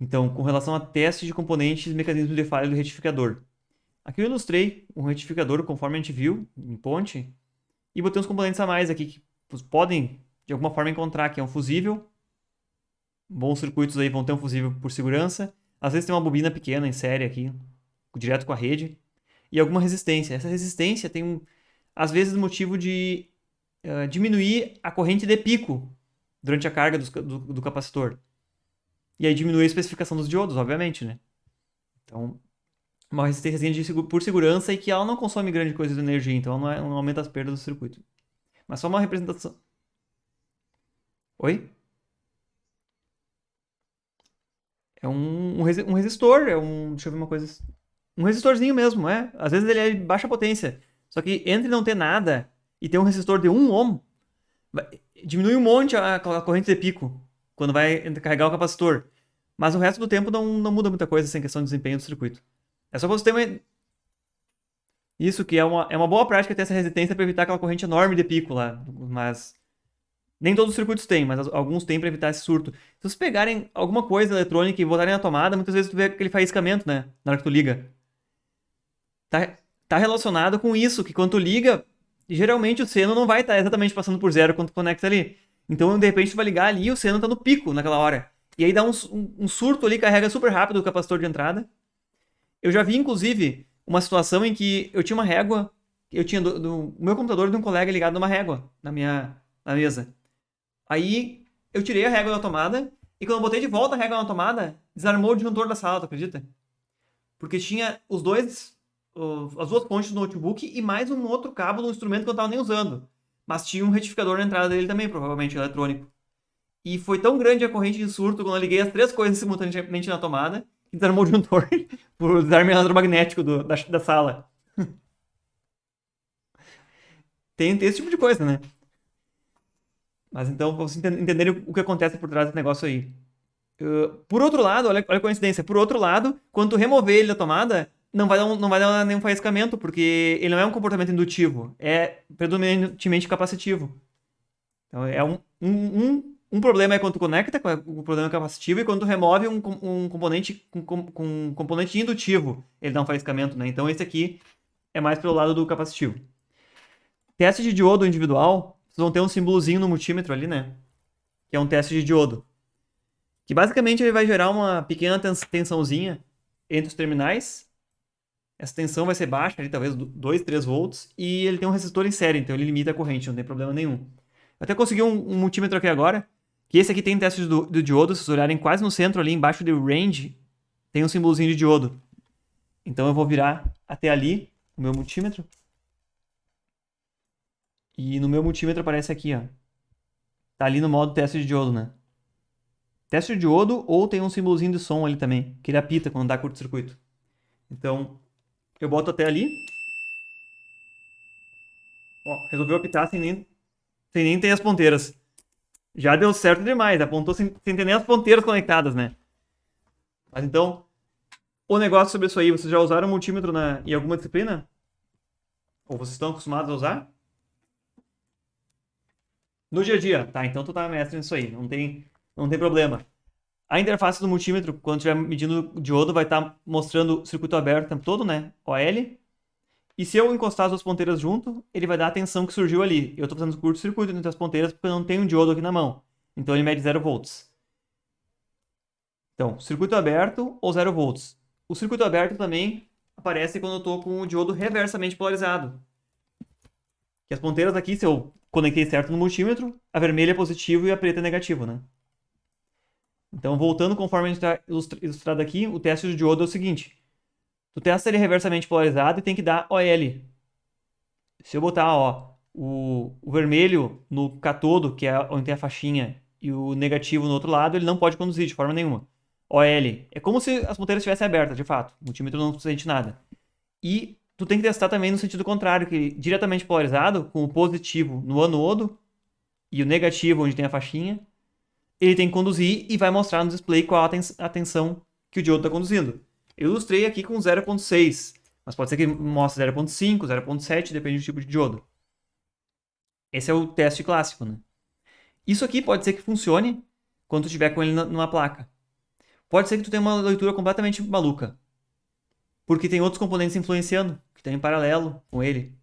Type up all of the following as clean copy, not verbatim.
Então, com relação a testes de componentes e mecanismos de falha do retificador. Aqui eu ilustrei um retificador conforme a gente viu em ponte e botei uns componentes a mais aqui que vocês podem, de alguma forma, encontrar, que é um fusível. Bons circuitos aí vão ter um fusível por segurança. Às vezes tem uma bobina pequena em série aqui, direto com a rede. E alguma resistência. Essa resistência tem, às vezes, motivo de diminuir a corrente de pico durante a carga do capacitor. E aí diminui a especificação dos diodos, obviamente, né? Então, uma resistência por segurança e que ela não consome grande coisa de energia, então ela não aumenta as perdas do circuito. Mas só uma representação. Oi? É um resistor, deixa eu ver uma coisa. Um resistorzinho mesmo, é. Às vezes ele é de baixa potência. Só que entre não ter nada e ter um resistor de 1 ohm, diminui um monte a corrente de pico quando vai carregar o capacitor. Mas o resto do tempo não muda muita coisa sem questão de desempenho do circuito. É só pra você ter isso que é uma boa prática ter essa resistência para evitar aquela corrente enorme de pico lá. Mas nem todos os circuitos têm, mas alguns têm para evitar esse surto. Se vocês pegarem alguma coisa eletrônica e botarem na tomada, muitas vezes tu vê aquele faiscamento, né? Na hora que tu liga. Tá relacionado com isso, que quando tu liga, geralmente o seno não vai estar exatamente passando por zero quando tu conecta ali. Então, de repente, tu vai ligar ali e o seno tá no pico naquela hora. E aí dá um surto ali, carrega super rápido o capacitor de entrada. Eu já vi, inclusive, uma situação em que eu tinha uma régua, eu tinha o meu computador de um colega ligado numa régua na mesa. Aí eu tirei a régua da tomada e quando eu botei de volta a régua na tomada, desarmou o disjuntor da sala, tu acredita? Porque tinha as duas pontes do notebook e mais um outro cabo do instrumento que eu não tava nem usando. Mas tinha um retificador na entrada dele também, provavelmente eletrônico. E foi tão grande a corrente de surto quando eu liguei as três coisas simultaneamente na tomada que desarmou o disjuntor por desarme eletromagnético da sala. Tem esse tipo de coisa, né? Mas então, pra vocês entenderem o que acontece por trás desse negócio aí. Por outro lado, olha a coincidência. Por outro lado, quando tu remover ele da tomada, não vai dar nenhum faiscamento, porque ele não é um comportamento indutivo, é predominantemente capacitivo. Então, um problema é quando tu conecta com o problema capacitivo e quando tu remove um componente com componente indutivo, ele dá um faiscamento, né? Então, esse aqui é mais pelo lado do capacitivo. Teste de diodo individual, vocês vão ter um símbolozinho no multímetro ali, né? Que é um teste de diodo. Que basicamente ele vai gerar uma pequena tensãozinha entre os terminais. Essa tensão vai ser baixa, ali, talvez 2, 3 volts, e ele tem um resistor em série, então ele limita a corrente, não tem problema nenhum. Eu até consegui um multímetro aqui agora, que esse aqui tem teste do diodo, se vocês olharem quase no centro ali, embaixo de range, tem um símbolozinho de diodo. Então eu vou virar até ali o meu multímetro. E no meu multímetro aparece aqui, ó. Tá ali no modo teste de diodo, né? Teste de diodo ou tem um símbolozinho de som ali também, que ele apita quando dá curto-circuito. Então, eu boto até ali. Ó, resolveu apitar sem nem ter as ponteiras. Já deu certo demais, apontou sem ter nem as ponteiras conectadas, né? Mas então, o negócio sobre isso aí, vocês já usaram multímetro em alguma disciplina? Ou vocês estão acostumados a usar? No dia a dia, tá? Então tu tá mestre nisso aí, não tem problema. A interface do multímetro, quando estiver medindo o diodo, vai estar mostrando o circuito aberto o tempo todo, né? OL. E se eu encostar as duas ponteiras junto, ele vai dar a tensão que surgiu ali. Eu estou fazendo curto-circuito entre as ponteiras porque eu não tenho um diodo aqui na mão. Então ele mede 0 volts. Então, circuito aberto ou 0 volts. O circuito aberto também aparece quando eu estou com o diodo reversamente polarizado. Que as ponteiras aqui, se eu conectei certo no multímetro, a vermelha é positivo e a preta é negativo, né? Então, voltando conforme a gente está ilustrado aqui, o teste de diodo é o seguinte. Tu testa ele reversamente polarizado e tem que dar OL. Se eu botar, ó, o vermelho no catodo, que é onde tem a faixinha, e o negativo no outro lado, ele não pode conduzir de forma nenhuma. OL. É como se as ponteiras estivessem abertas, de fato. O multímetro não sente nada. E tu tem que testar também no sentido contrário, que diretamente polarizado, com o positivo no anodo e o negativo onde tem a faixinha, ele tem que conduzir e vai mostrar no display qual a tensão que o diodo está conduzindo. Eu ilustrei aqui com 0.6, mas pode ser que mostre 0.5, 0.7, depende do tipo de diodo. Esse é o teste clássico, né? Isso aqui pode ser que funcione quando tu estiver com ele numa placa. pode ser que tu tenha uma leitura completamente maluca. Porque tem outros componentes influenciando, que estão em paralelo com ele.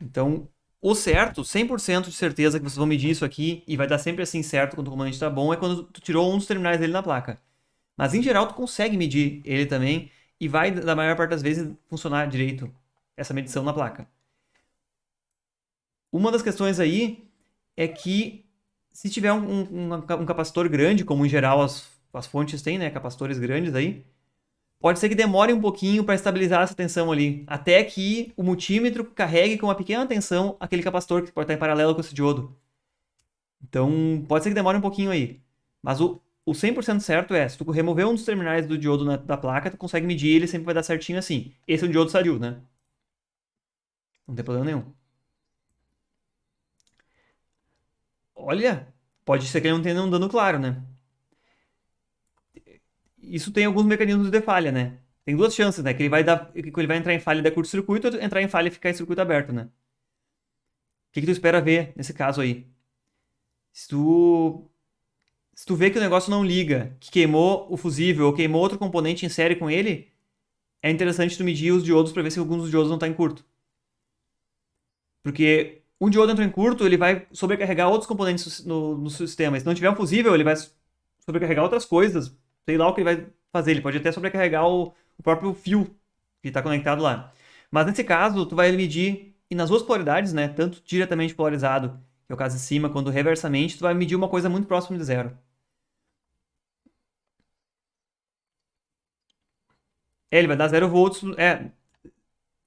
Então, o certo, 100% de certeza que vocês vão medir isso aqui, e vai dar sempre assim certo quando o componente está bom, é quando tu tirou um dos terminais dele na placa. Mas em geral tu consegue medir ele também, e vai, na maior parte das vezes, funcionar direito essa medição na placa. Uma das questões aí é que se tiver um capacitor grande, como em geral as fontes têm, né, capacitores grandes aí, pode ser que demore um pouquinho para estabilizar essa tensão ali, até que o multímetro carregue com uma pequena tensão aquele capacitor que pode estar em paralelo com esse diodo. Então, pode ser que demore um pouquinho aí. Mas o 100% certo é, se tu remover um dos terminais do diodo da placa, tu consegue medir ele, sempre vai dar certinho assim. Esse é um diodo sadio, né? Não tem problema nenhum. Olha, pode ser que ele não tenha um dano claro, né? Isso tem alguns mecanismos de falha, né? Tem duas chances, né? Que ele vai entrar em falha e dar curto-circuito, ou entrar em falha e ficar em circuito aberto, né? O que tu espera ver nesse caso aí? Se tu, se tu vê que o negócio não liga, que queimou o fusível ou queimou outro componente em série com ele, é interessante tu medir os diodos para ver se alguns dos diodos não está em curto. Porque um diodo entrou em curto, ele vai sobrecarregar outros componentes no sistema. E se não tiver um fusível, ele vai sobrecarregar outras coisas. Sei lá o que ele vai fazer. Ele pode até sobrecarregar o próprio fio que está conectado lá. Mas nesse caso, tu vai medir, e nas duas polaridades, né, tanto diretamente polarizado, que é o caso de cima, quanto reversamente, tu vai medir uma coisa muito próxima de zero. Ele vai dar 0 volts.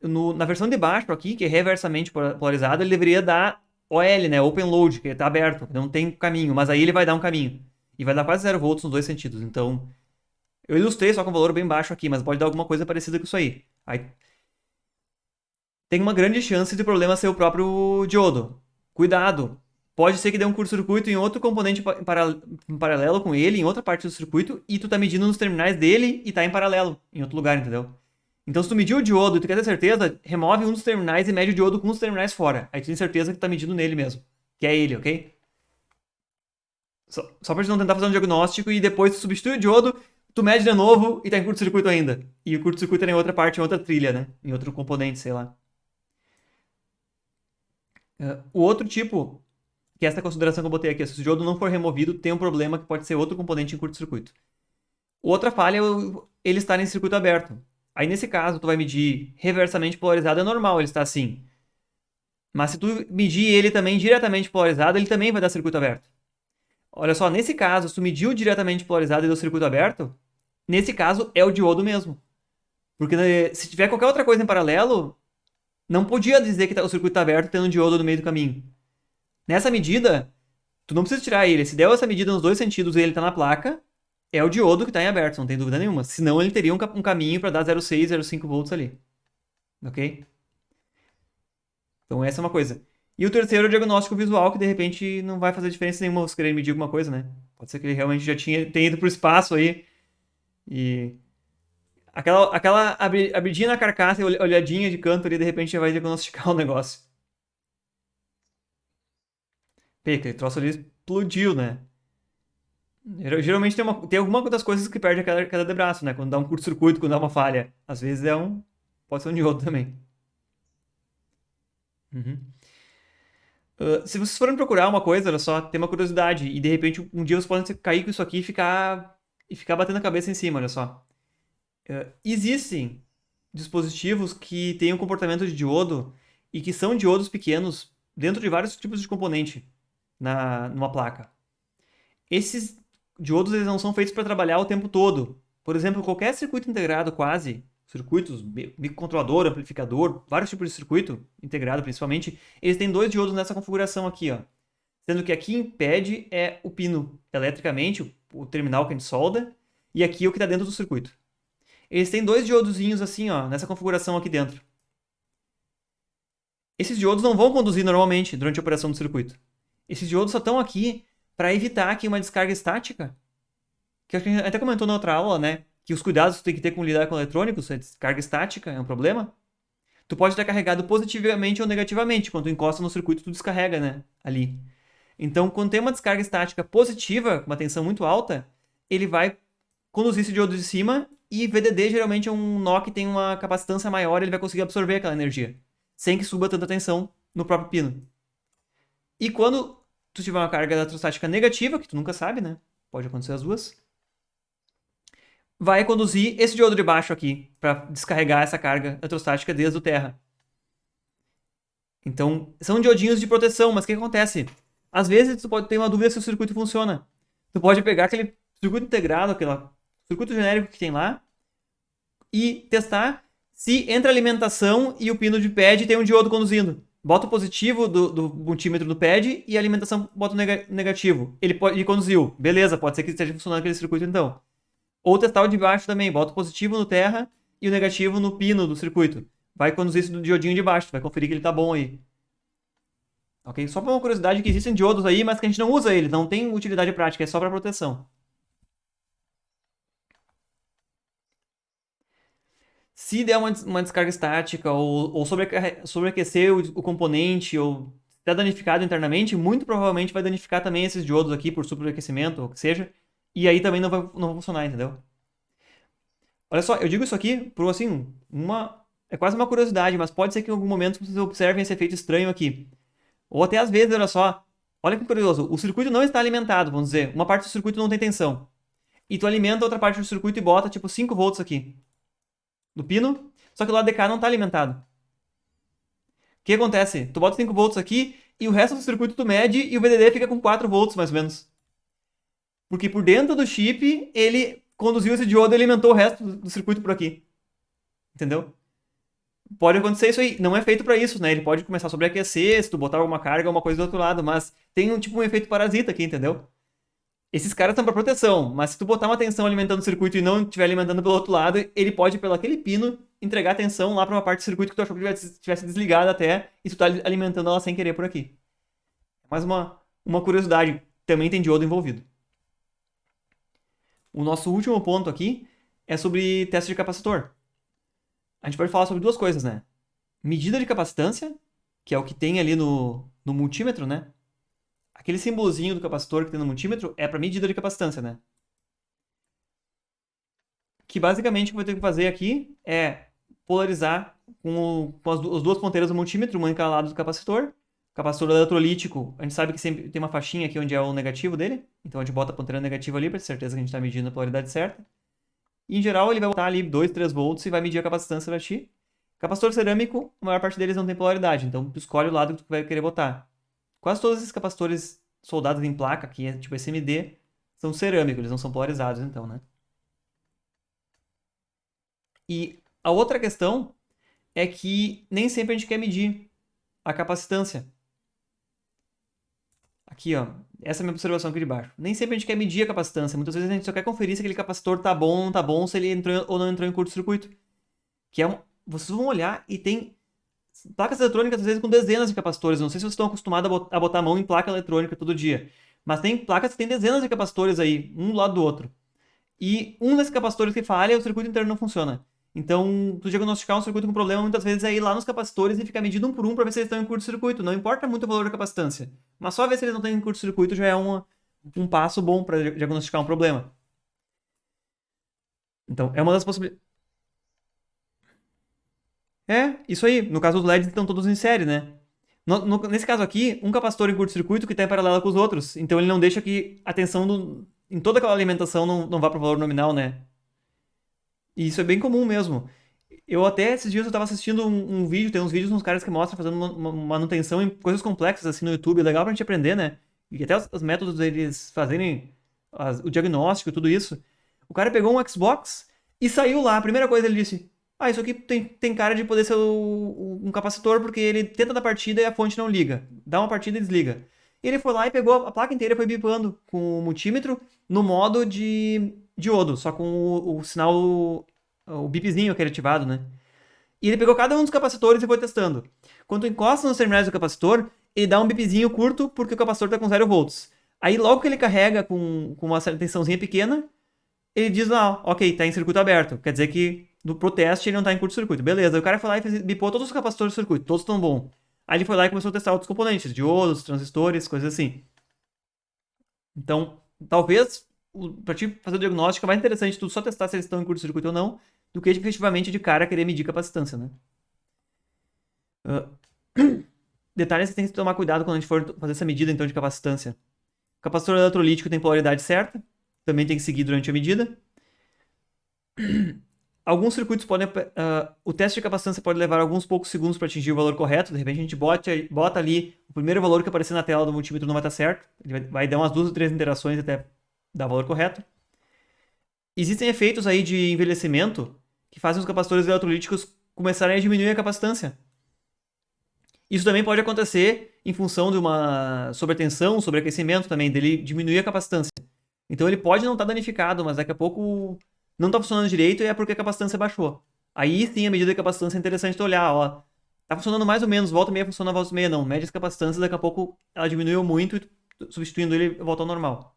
Na versão de baixo aqui, que é reversamente polarizado, ele deveria dar OL, né? Open Load, que está aberto, não tem caminho, mas aí ele vai dar um caminho. E vai dar quase 0 volts nos dois sentidos. Então, eu ilustrei só com um valor bem baixo aqui, mas pode dar alguma coisa parecida com isso aí. Aí tem uma grande chance de problema ser o próprio diodo. Cuidado! Pode ser que dê um curto-circuito em outro componente em paralelo com ele, em outra parte do circuito, e tu tá medindo nos terminais dele e tá em paralelo, em outro lugar, entendeu? Então, se tu medir o diodo e tu quer ter certeza, remove um dos terminais e mede o diodo com os terminais fora. Aí tu tem certeza que tu tá medindo nele mesmo. Que é ele, ok? Só pra gente não tentar fazer um diagnóstico e depois tu substitui o diodo, tu mede de novo e tá em curto-circuito ainda. E o curto-circuito era em outra parte, em outra trilha, né? Em outro componente, sei lá. O outro tipo, que é essa consideração que eu botei aqui, se o diodo não for removido, tem um problema que pode ser outro componente em curto-circuito. Outra falha é ele estar em circuito aberto. Aí nesse caso, tu vai medir reversamente polarizado, é normal ele estar assim. Mas se tu medir ele também diretamente polarizado, ele também vai dar circuito aberto. Olha só, nesse caso, se tu mediu diretamente polarizado e deu circuito aberto, nesse caso é o diodo mesmo. Porque se tiver qualquer outra coisa em paralelo, não podia dizer que o circuito está aberto tendo um diodo no meio do caminho. Nessa medida, tu não precisa tirar ele. Se der essa medida nos dois sentidos e ele está na placa, é o diodo que está em aberto, não tem dúvida nenhuma. Senão ele teria um caminho para dar 0,6, 0,5 volts ali. Ok? Então essa é uma coisa. E o terceiro é o diagnóstico visual, que de repente não vai fazer diferença nenhuma você querer medir alguma coisa, né? Pode ser que ele realmente já tenha ido para o espaço aí. E aquela abridinha na carcaça e olhadinha de canto ali, de repente já vai diagnosticar o negócio. Pê, aquele troço ali explodiu, né? Geralmente tem alguma das coisas que perde a queda de braço, né? Quando dá um curto-circuito, quando dá uma falha. Às vezes pode ser um diodo também. Uhum. Se vocês forem procurar uma coisa, olha só, tem uma curiosidade. E de repente um dia vocês podem cair com isso aqui e ficar batendo a cabeça em cima, olha só. Existem dispositivos que têm um comportamento de diodo e que são diodos pequenos dentro de vários tipos de componente numa placa. Esses diodos eles não são feitos para trabalhar o tempo todo. Por exemplo, qualquer circuito integrado quase, circuitos, microcontrolador, amplificador, vários tipos de circuito integrado principalmente, eles têm dois diodos nessa configuração aqui, ó. Sendo que aqui em pad é o pino eletricamente, o terminal que a gente solda, e aqui é o que está dentro do circuito. Eles têm dois diodozinhos assim, ó, nessa configuração aqui dentro. Esses diodos não vão conduzir normalmente durante a operação do circuito. Esses diodos só estão aqui para evitar aqui uma descarga estática, que a gente até comentou na outra aula, né? Que os cuidados que tu tem que ter com lidar com eletrônicos, a descarga estática é um problema. Tu pode estar carregado positivamente ou negativamente. Quando tu encosta no circuito, tu descarrega, né? Ali. Então, quando tem uma descarga estática positiva, com uma tensão muito alta, ele vai conduzir esse diodo de cima, e VDD geralmente é um nó que tem uma capacitância maior, ele vai conseguir absorver aquela energia, sem que suba tanta tensão no próprio pino. E quando tu tiver uma carga eletrostática negativa, que tu nunca sabe, né? Pode acontecer as duas, vai conduzir esse diodo de baixo aqui para descarregar essa carga eletrostática desde o terra. Então, são diodinhos de proteção, mas o que acontece? Às vezes tu pode ter uma dúvida se o circuito funciona. Tu pode pegar aquele circuito integrado, aquele circuito genérico que tem lá, e testar se entre a alimentação e o pino de pad tem um diodo conduzindo. Bota o positivo do multímetro do pad e a alimentação bota o negativo. Ele conduziu. Beleza, pode ser que esteja funcionando aquele circuito então. Ou testar o de baixo também. Bota o positivo no terra e o negativo no pino do circuito. Vai conduzir esse do diodinho de baixo. Vai conferir que ele tá bom aí. Ok? Só por uma curiosidade que existem diodos aí, mas que a gente não usa eles. Não tem utilidade prática. É só para proteção. Se der uma descarga estática ou sobreaquecer o componente ou está danificado internamente, muito provavelmente vai danificar também esses diodos aqui por superaquecimento ou o que seja. E aí também não vai funcionar, entendeu? Olha só, eu digo isso aqui por assim, é quase uma curiosidade, mas pode ser que em algum momento vocês observem esse efeito estranho aqui. Ou até às vezes, olha só, olha que curioso, o circuito não está alimentado, vamos dizer, uma parte do circuito não tem tensão. E tu alimenta outra parte do circuito e bota tipo 5 volts aqui do pino, só que o lado de cá não está alimentado. O que acontece? Tu bota 5 volts aqui e o resto do circuito tu mede e o VDD fica com 4 volts mais ou menos. Porque por dentro do chip ele conduziu esse diodo e alimentou o resto do circuito por aqui. Entendeu? Pode acontecer isso aí. Não é feito para isso, né? Ele pode começar a sobreaquecer se tu botar alguma carga ou uma coisa do outro lado, mas tem um efeito parasita aqui, entendeu? Esses caras estão para proteção, mas se tu botar uma tensão alimentando o circuito e não estiver alimentando pelo outro lado, ele pode, pelo aquele pino, entregar tensão lá para uma parte do circuito que tu achou que tivesse desligada até, e tu tá alimentando ela sem querer por aqui. Mais uma curiosidade, também tem diodo envolvido. O nosso último ponto aqui é sobre teste de capacitor. A gente pode falar sobre duas coisas, né? Medida de capacitância, que é o que tem ali no multímetro, né? Aquele símbolozinho do capacitor que tem no multímetro é para medida de capacitância, né? Que basicamente o que eu vou ter que fazer aqui é polarizar com as duas ponteiras do multímetro, uma em cada lado do capacitor. O capacitor eletrolítico, a gente sabe que sempre tem uma faixinha aqui onde é o negativo dele. Então a gente bota a ponteira negativa ali para ter certeza que a gente está medindo a polaridade certa. E em geral ele vai botar ali 2, 3 volts e vai medir a capacitância para ti. Capacitor cerâmico, a maior parte deles não tem polaridade, então tu escolhe o lado que tu vai querer botar. Quase todos esses capacitores soldados em placa, que é tipo SMD, são cerâmicos, eles não são polarizados então, né? E a outra questão é que nem sempre a gente quer medir a capacitância. Aqui, ó, essa é a minha observação aqui de baixo. Nem sempre a gente quer medir a capacitância, muitas vezes a gente só quer conferir se aquele capacitor tá bom ou não tá bom, se ele entrou ou não entrou em curto-circuito. Vocês vão olhar e tem placas eletrônicas, às vezes, com dezenas de capacitores. Não sei se vocês estão acostumados a botar a mão em placa eletrônica todo dia. Mas tem placas que tem dezenas de capacitores aí, um do lado do outro. E um desses capacitores que falha, o circuito inteiro não funciona. Então, tu diagnosticar um circuito com problema, muitas vezes é ir lá nos capacitores e ficar medindo um por um para ver se eles estão em curto-circuito. Não importa muito o valor da capacitância. Mas só ver se eles não estão em curto-circuito já é um passo bom para diagnosticar um problema. Então, é uma das possibilidades. É, isso aí. No caso, os LEDs estão todos em série, né? Nesse caso aqui, um capacitor em curto-circuito que está em paralelo com os outros. Então ele não deixa que a tensão em toda aquela alimentação não vá para o valor nominal, né? E isso é bem comum mesmo. Eu até esses dias eu estava assistindo um vídeo, tem uns vídeos nos caras que mostram fazendo uma manutenção em coisas complexas assim no YouTube. É legal pra gente aprender, né? E até os métodos deles fazerem o diagnóstico e tudo isso. O cara pegou um Xbox e saiu lá. A primeira coisa ele disse: Ah, isso aqui tem cara de poder ser um capacitor, porque ele tenta dar partida e a fonte não liga. Dá uma partida e desliga. E ele foi lá e pegou a placa inteira e foi bipando com o multímetro no modo de diodo, só com o sinal, o bipzinho que era ativado, né? E ele pegou cada um dos capacitores e foi testando. Quando tu encosta nos terminais do capacitor, ele dá um bipzinho curto porque o capacitor está com 0 volts. Aí logo que ele carrega com uma tensãozinha pequena, ele diz lá, ok, tá em circuito aberto. Quer dizer que pro teste ele não tá em curto-circuito. Beleza, aí o cara foi lá e bipou todos os capacitores do circuito, todos estão bons. Aí ele foi lá e começou a testar outros componentes, diodos, transistores, coisas assim. Então, talvez Pra te fazer o diagnóstico, é mais interessante tu só testar se eles estão em curto-circuito ou não, do que efetivamente de cara querer medir capacitância, né? Ah, detalhes que tem que tomar cuidado quando a gente for fazer essa medida, então, de capacitância. O capacitor eletrolítico tem polaridade certa, também tem que seguir durante a medida. Alguns circuitos podem. O teste de capacitância pode levar alguns poucos segundos para atingir o valor correto. De repente a gente bota ali o primeiro valor que aparecer na tela do multímetro não vai estar certo. Ele vai dar umas 2 ou 3 interações até dar o valor correto. Existem efeitos aí de envelhecimento que fazem os capacitores eletrolíticos começarem a diminuir a capacitância. Isso também pode acontecer em função de uma sobretensão, sobreaquecimento também, dele diminuir a capacitância. Então ele pode não estar danificado, mas daqui a pouco não está funcionando direito e é porque a capacitância baixou. Aí sim a medida de capacitância é interessante tu olhar, ó. Tá funcionando mais ou menos, volta e meia funciona, volta e meia não. Mede as capacitâncias, daqui a pouco ela diminuiu muito e substituindo ele volta ao normal.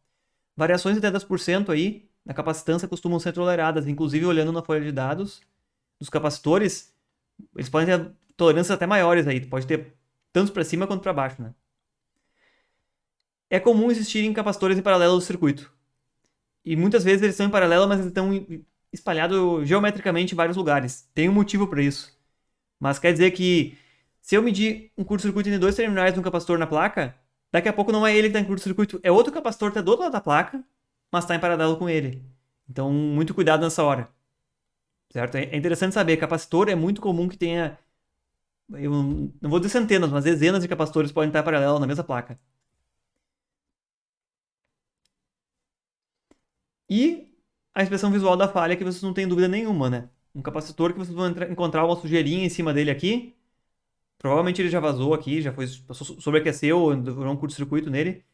Variações de até 10% aí na capacitância costumam ser toleradas, inclusive olhando na folha de dados dos capacitores, eles podem ter tolerâncias até maiores aí, pode ter tanto para cima quanto para baixo, né? É comum existirem capacitores em paralelo do circuito. E muitas vezes eles estão em paralelo, mas eles estão espalhados geometricamente em vários lugares. Tem um motivo para isso. Mas quer dizer que se eu medir um curto-circuito em 2 terminais de um capacitor na placa, daqui a pouco não é ele que está em curto-circuito, é outro capacitor que está do outro lado da placa, mas está em paralelo com ele. Então, muito cuidado nessa hora. Certo? É interessante saber, capacitor é muito comum que tenha, eu não vou dizer centenas, mas dezenas de capacitores podem estar paralelos na mesma placa. E a inspeção visual da falha, que vocês não têm dúvida nenhuma, né? Um capacitor que vocês vão encontrar uma sujeirinha em cima dele aqui. Provavelmente ele já vazou aqui, já foi sobreaqueceu, durou um curto-circuito nele.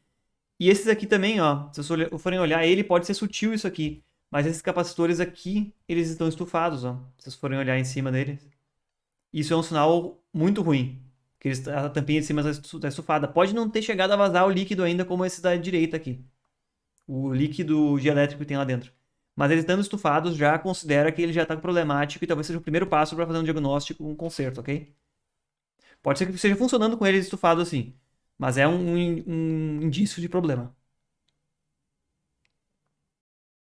E esses aqui também, ó, se vocês forem olhar ele, pode ser sutil isso aqui. Mas esses capacitores aqui, eles estão estufados, ó. Se vocês forem olhar em cima deles. Isso é um sinal muito ruim. Que a tampinha de cima está estufada. Pode não ter chegado a vazar o líquido ainda, como esse da direita aqui. O líquido dielétrico que tem lá dentro. Mas eles estando estufados, já considera que ele já está problemático e talvez seja o primeiro passo para fazer um diagnóstico, um conserto, ok? Pode ser que esteja funcionando com eles estufados assim, mas é um indício de problema.